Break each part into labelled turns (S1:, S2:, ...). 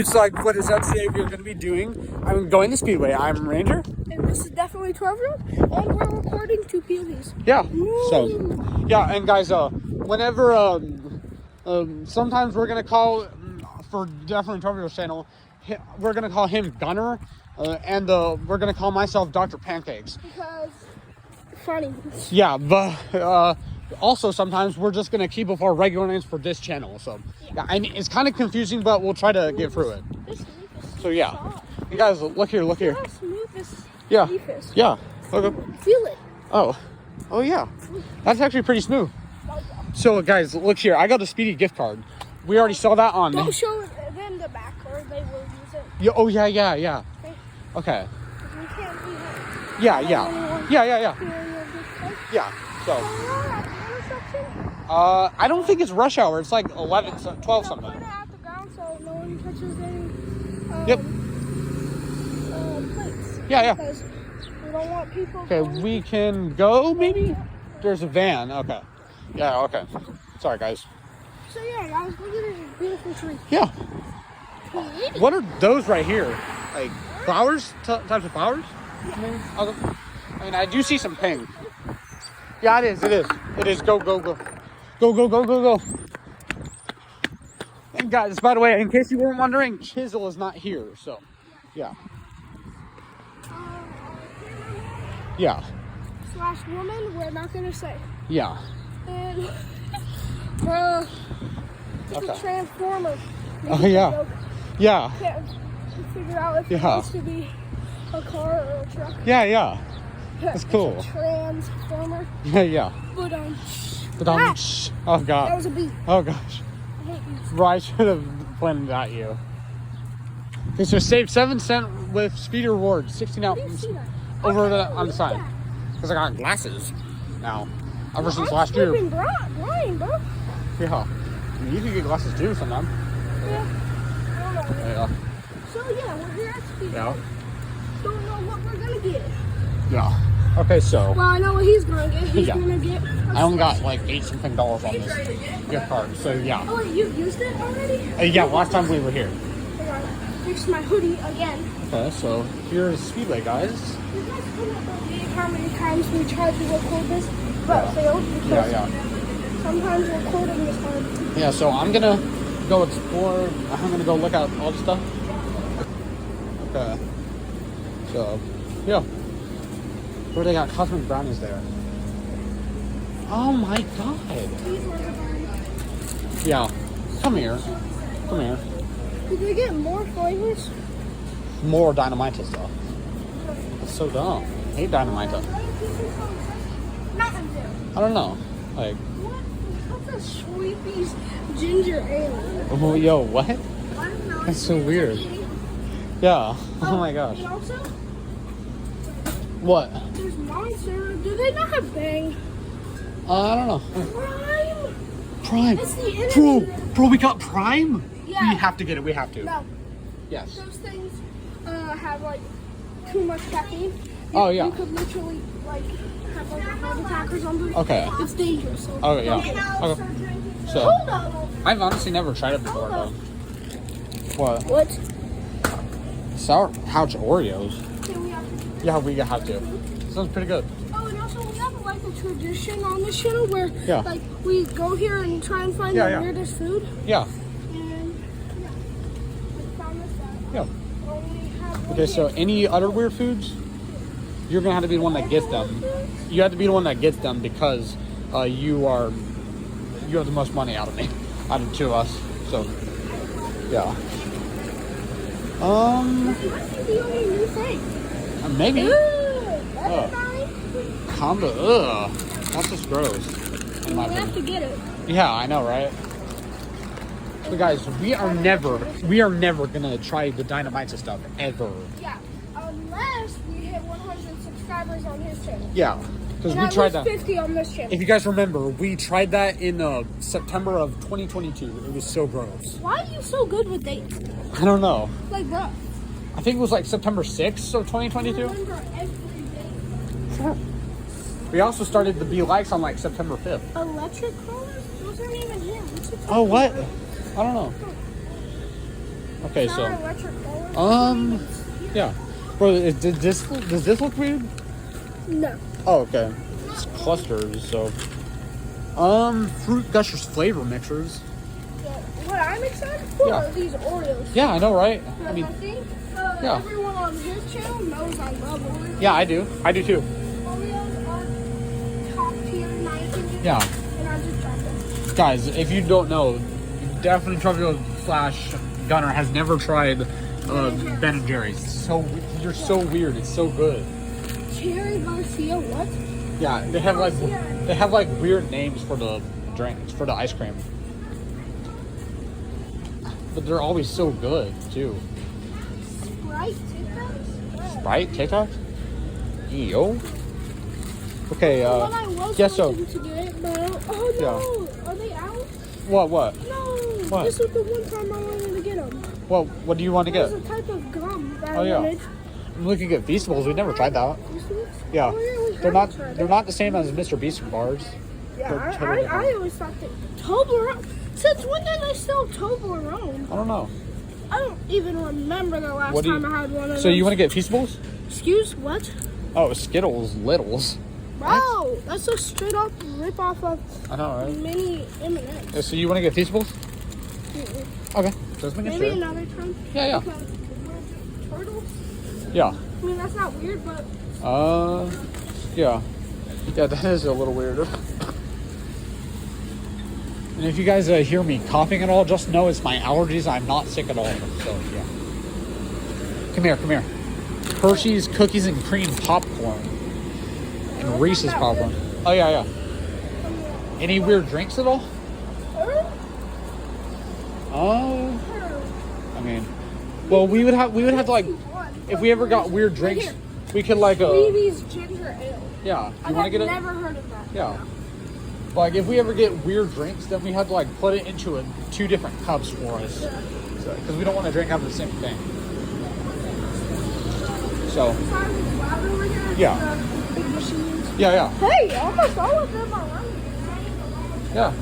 S1: It's like, what is that today we're going to be doing? I'm going to Speedway. I'm Ranger.
S2: And this is definitely 12-year-old. And we're recording 2 POVs.
S1: Yeah. So, yeah, and guys, whenever, sometimes we're going to call, for Definitely 12-year-old channel, we're going to call him Gunnar, and we're going to call myself Dr. Pancakes.
S2: Because funny.
S1: Yeah, but, also sometimes we're just going to keep up our regular names for this channel. So, yeah, I mean, it's kind of confusing, but we'll try to get through it. So, yeah. You guys, look here, look here.
S2: How smooth this
S1: Yeah.
S2: leaf is.
S1: Yeah. Okay.
S2: Feel it.
S1: Oh. Oh, yeah. That's actually pretty smooth. So, guys, look here. I got a Speedy gift card. We already saw that on...
S2: Don't show them the back or they will use it.
S1: Yeah, oh, yeah, yeah, yeah. Okay.
S2: We can't do that.
S1: Yeah, yeah. Yeah, yeah, yeah. Yeah, so... I don't think it's rush hour. It's like 11, 12 something.
S2: Put it at the ground so no one touches any plates.
S1: Yeah, yeah.
S2: Because we don't want people.
S1: Okay, we can go maybe? There's a van. Okay. Yeah, okay. Sorry, guys.
S2: So yeah, guys, look at this beautiful tree.
S1: Yeah. What are those right here? Like flowers? Types of flowers? I mean, I do see some pink. Yeah, it is. It is. It is. Go, go, go. Go, go, go, go, go. And guys, by the way, in case you weren't wondering, Chisel is not here. So, yeah. Yeah.
S2: Slash woman, we're not going to say.
S1: Yeah.
S2: And, it's a transformer.
S1: Oh, yeah. Yeah.
S2: Can't figure out if it wants to be a car or a truck.
S1: Yeah, yeah. That's cool.
S2: It's a transformer.
S1: Yeah, yeah.
S2: But
S1: oh god.
S2: That was a bee.
S1: Oh gosh.
S2: I hate bees.
S1: Right, I should have pointed at you. Okay, so save 7 cents with speed reward, 16 out over on the side. Because I got glasses now. Ever since last year.
S2: Blind, bro.
S1: Yeah. I mean, you can get glasses too sometime.
S2: Yeah. I don't know.
S1: Yeah.
S2: So yeah, we're here at Speedway.
S1: Yeah.
S2: Don't know what we're gonna get.
S1: Yeah. Okay, so.
S2: Well, I know what he's gonna get. He's gonna get.
S1: I only got like $8 something on this gift card, so yeah.
S2: Oh, wait, you used it already?
S1: Yeah, last time we were here.
S2: I gotta fix my hoodie again.
S1: Okay, so here's Speedway, guys.
S2: You guys couldn't believe how many times we tried to record this, but failed because sometimes recording is hard.
S1: Yeah, so I'm gonna go explore. I'm gonna go look at all the stuff. Okay. So, yeah. Where they got cosmic brownies there. Oh my god. Yeah. Come here. Come here.
S2: Did they get more flavors?
S1: More Dynamite stuff. That's so dumb. I hate Dynamite. I don't know. Like.
S2: What's a Sweepies ginger ale?
S1: Oh, yo, what?
S2: I don't know.
S1: That's so weird. Yeah. Oh my gosh.
S2: And also,
S1: What?
S2: there's Monster. Do they not have Bang?
S1: I don't know.
S2: Prime.
S1: Prime.
S2: It's the enemy.
S1: Bro, we got Prime?
S2: Yeah.
S1: We have to get it. We have to.
S2: No.
S1: Yes.
S2: Those things have like too much caffeine.
S1: Oh, yeah.
S2: You could literally like have like heart attack or something.
S1: Okay.
S2: It's dangerous. So
S1: Oh, yeah. Okay. So,
S2: hold on.
S1: I've honestly never tried it before, though. What?
S2: What?
S1: Sour Pouch Oreos?
S2: Can we have to?
S1: Yeah, we have to. Sounds pretty good.
S2: Oh, and also we have like a tradition on this channel where like we go here and try and find the weirdest food.
S1: Yeah.
S2: And yeah, we found this out.
S1: Yeah.
S2: Only have one
S1: Okay, so
S2: here.
S1: any other weird foods, you're gonna have to be the one that gets them. You have to be the one that gets them because you have the most money out of me, out of 2 of us. So, yeah.
S2: This might be the only new thing.
S1: Maybe.
S2: That's
S1: Combo. Ugh. That's just gross.
S2: we have to get it.
S1: Yeah, I know, right? So guys, we are never gonna try the Dynamite stuff ever.
S2: Yeah, unless we hit 100 subscribers on his channel.
S1: Yeah, because we tried that.
S2: 50 on this channel.
S1: If you guys remember, we tried that in September of 2022. It was so gross.
S2: Why are you so good with dates?
S1: I don't know.
S2: Like, bro.
S1: I think it was like September 6th of 2022.
S2: Remember every day.
S1: We also started the Be Likes on like September 5th.
S2: Electric crawlers? Those aren't even here.
S1: Oh, what? I don't know. Okay,
S2: It's
S1: so
S2: not electric roller.
S1: yeah. Bro, does this look weird?
S2: No.
S1: Oh, okay. It's clusters, so fruit gushers flavor mixers.
S2: Yeah. What I'm excited for are these Oreos.
S1: Yeah, I know, right?
S2: I mean, I think everyone on his channel knows I love Oreos.
S1: Yeah, I do. I do too.
S2: Oreos are top tier in my opinion.
S1: Yeah.
S2: And I just tried them.
S1: Guys, if you don't know, DefinitelyTwelveYearOld / Gunnar has never tried Ben and Jerry's. So you're so weird. It's so good.
S2: Cherry Garcia, what?
S1: Yeah, they have like weird names for the drinks, for the ice cream. But they're always so good too.
S2: Sprite TikToks?
S1: Sprite TikToks? Yo. Okay,
S2: What I was wanting to get, but oh no, are they out?
S1: What?
S2: No,
S1: what?
S2: This was the one time I wanted to get them.
S1: Well, what do you want to get?
S2: There's a type of gum that
S1: Oh
S2: I
S1: yeah.
S2: wanted.
S1: We could get Feastables. We've never tried that. Yeah, they're not the same as Mr. Beast bars.
S2: Yeah, I always thought that Toblerone. Since when did they sell Toblerone?
S1: I don't know.
S2: I don't even remember the last time I had one of those.
S1: So you want to get Feastables?
S2: Excuse what?
S1: Oh, Skittles, Littles.
S2: Wow, that's a straight up rip off of
S1: I know, right?
S2: mini M&Ms.
S1: So you want to get Feastables? Okay. Just making
S2: Maybe
S1: sure.
S2: another time.
S1: Yeah.
S2: Because turtles.
S1: Yeah.
S2: I mean, that's not weird, but
S1: yeah. Yeah, that is a little weird. And if you guys hear me coughing at all, just know it's my allergies. I'm not sick at all. So, yeah. Come here. Hershey's Cookies and Cream Popcorn. And Reese's Popcorn. Oh, yeah. Any weird drinks at all? I mean, well, we would have to like, if we ever got weird drinks, we could like
S2: Stevie's ginger ale.
S1: Yeah. You want to get it?
S2: I've never heard of that.
S1: Yeah. Like if we ever get weird drinks, then we have to like put it into two different cups for us, because we don't want to drink out of the same thing. So. Yeah. Yeah.
S2: Hey, almost all of them are running.
S1: Yeah.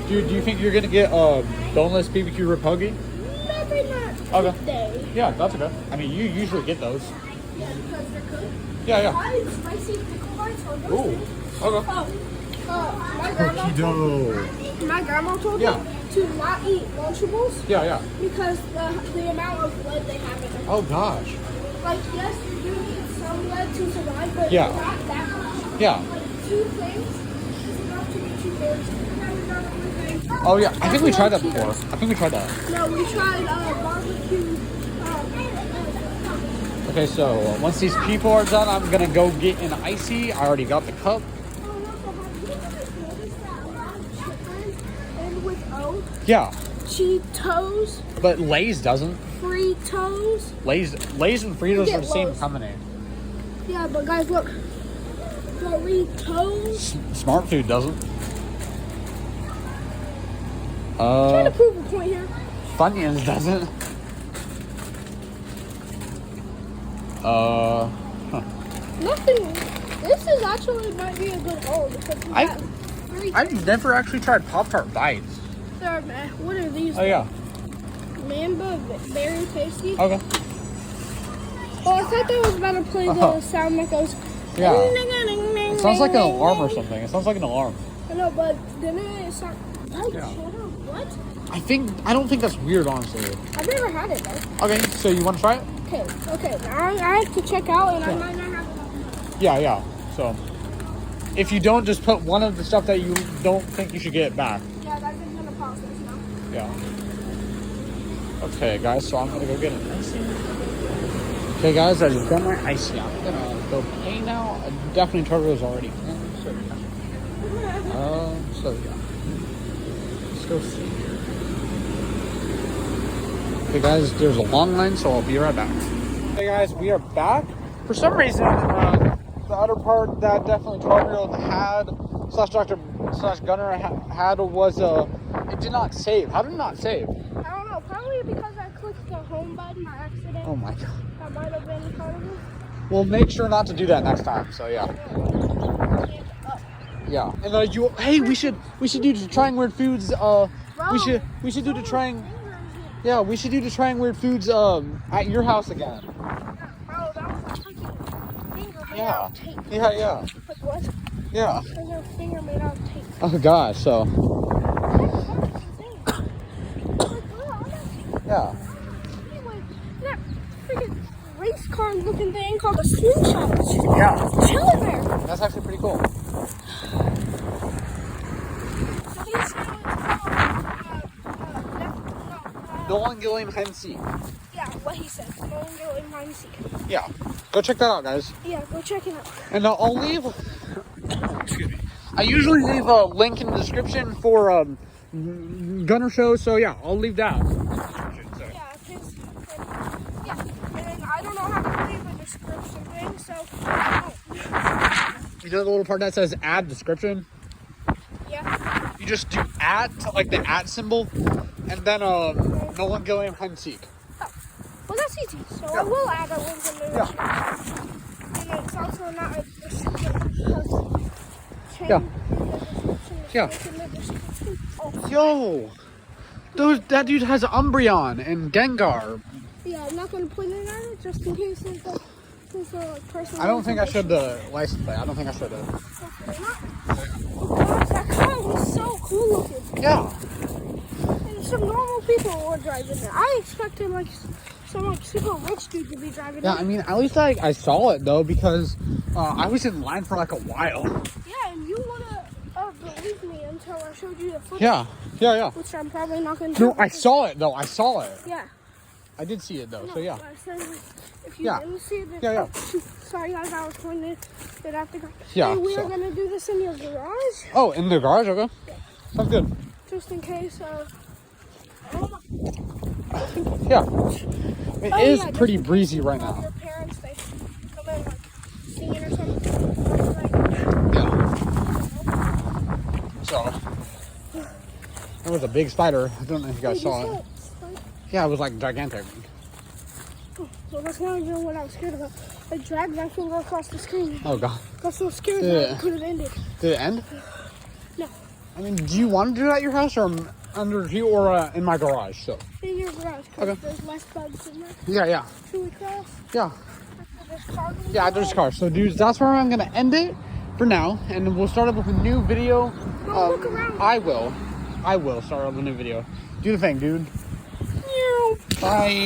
S1: Do you think you're gonna get boneless BBQ rib hoagie?
S2: Maybe not today.
S1: Yeah, that's okay. I mean, you usually get those.
S2: Yeah, because they're good.
S1: Yeah.
S2: Spicy pickle bites are those.
S1: Ooh. Okay.
S2: My grandma told me to not eat Lunchables.
S1: Yeah.
S2: Because the amount of lead they have in them.
S1: Oh gosh.
S2: Like yes, you do need some lead to survive, but not that much.
S1: Yeah.
S2: Like 2 things is enough to get you birds.
S1: Oh yeah, I think we tried that before.
S2: No, we tried barbecue.
S1: Okay, so once these people are done, I'm gonna go get an icy. I already got the cup. Yeah.
S2: Cheetos.
S1: But Lay's doesn't.
S2: Fritos.
S1: Lay's and Fritos are the same company.
S2: Yeah, but guys, look. Doritos.
S1: Smart Food doesn't.
S2: Trying to prove a point here.
S1: Funyuns doesn't.
S2: Nothing. This is actually might be a good haul because we have 3
S1: I've never actually tried Pop-Tart Bites.
S2: What are these?
S1: Oh yeah.
S2: Mamba Berry Tasty.
S1: Okay.
S2: Oh, I thought that was about to play the sound that goes.
S1: Yeah. It sounds like an alarm or something. It sounds like an alarm.
S2: I know, but didn't it sound? What?
S1: I don't think that's weird, honestly.
S2: I've never had it though.
S1: Okay, so you want to try it?
S2: Okay. Now I have to check out, and I might not have it.
S1: Yeah. So, if you don't, just put one of the stuff that you don't think you should get back.
S2: Yeah, that's gonna pause this now.
S1: Yeah. Okay, guys. So I'm gonna go get an icy. Okay, guys. I just got my icy. I'm gonna go pay now. Definitely Turbo's already in. So yeah. Let's go see here. Okay, guys. There's a long line, so I'll be right back. Hey, guys. We are back. For some reason, the other part that DefinitelyTwelveYearOld had / Dr. / Gunnar had was it did not save. How did it not save?
S2: I don't know. Probably because I clicked the home button by accident.
S1: Oh my god.
S2: That might have been part of it.
S1: We'll make sure not to do that next time. So yeah. Yeah. And hey, we should do the trying weird foods. We should do the trying. Yeah, we should do the trying weird foods at your house again.
S2: Bro, that was a freaking finger made
S1: Yeah.
S2: out of tape.
S1: Yeah.
S2: Like what?
S1: Yeah.
S2: There's a finger made out of tape.
S1: Oh gosh, so. Yeah.
S2: Anyway, that freaking race car looking thing called a slingshot. It's just
S1: Yeah.
S2: chilling there.
S1: That's actually pretty cool.
S2: So he's
S1: Nolan Gilliam Hensey.
S2: yeah, what he said. No one go in mine see.
S1: Yeah. Go check that out, guys.
S2: Yeah, go check it out.
S1: And I'll leave. Excuse me. I usually leave a link in the description for Gunnar show, so yeah, I'll leave that.
S2: Yeah, and I don't know how to leave a description thing, so
S1: You know the little part that says add description?
S2: yeah.
S1: You just do add to like the at symbol, and then Nolan Gilliam Hensey.
S2: Well, that's easy. So I will add a link in the description. And it's also not a description.
S1: Yeah.
S2: Yeah.
S1: Yo, that dude has Umbreon and Gengar.
S2: Yeah, I'm not gonna put it on it just in case there's a person.
S1: I don't think I should license plate. I don't think I should.
S2: Oh gosh, that car was so cool looking.
S1: Yeah.
S2: And some normal people were driving it. I expected like some like super rich dude to be driving
S1: Yeah,
S2: it.
S1: I mean, at least I saw it though because I was in line for like a while.
S2: Yeah, and you wouldn't believe me until I showed you the footage.
S1: Yeah.
S2: Which I'm probably not gonna do.
S1: No, I saw it though. I saw it.
S2: Yeah.
S1: I did see it though.
S2: No,
S1: So yeah.
S2: I said, like, if you
S1: Yeah.
S2: didn't see it, then
S1: Yeah.
S2: sorry guys, I was pointing it at the garage.
S1: Yeah,
S2: Hey, we
S1: so.
S2: are gonna do this in your garage,
S1: Oh, in the garage. Okay. Sounds good.
S2: just in case.
S1: Yeah. It is
S2: yeah,
S1: pretty
S2: just in
S1: breezy
S2: case
S1: right
S2: all
S1: now.
S2: Your parents, they come in like singing or something. Like,
S1: Yeah. So there was a big spider. I don't know if you guys saw it. Yeah, it was like gigantic.
S2: Well, that's not even what I was scared about. I dragged my finger across the screen.
S1: Oh god.
S2: I got so scared
S1: Yeah.
S2: that I couldn't end it.
S1: Did it end?
S2: No.
S1: I mean, do you want to do it at your house or under you or in my garage? So.
S2: In your garage, because
S1: Okay.
S2: there's less bugs in there.
S1: Yeah.
S2: Should we cross?
S1: Yeah.
S2: There's cars in
S1: Yeah, there's cars. So, dudes, that's where I'm gonna end it for now, and we'll start up with a new video.
S2: Go look around.
S1: I will start up a new video. Do the thing, dude. Bye.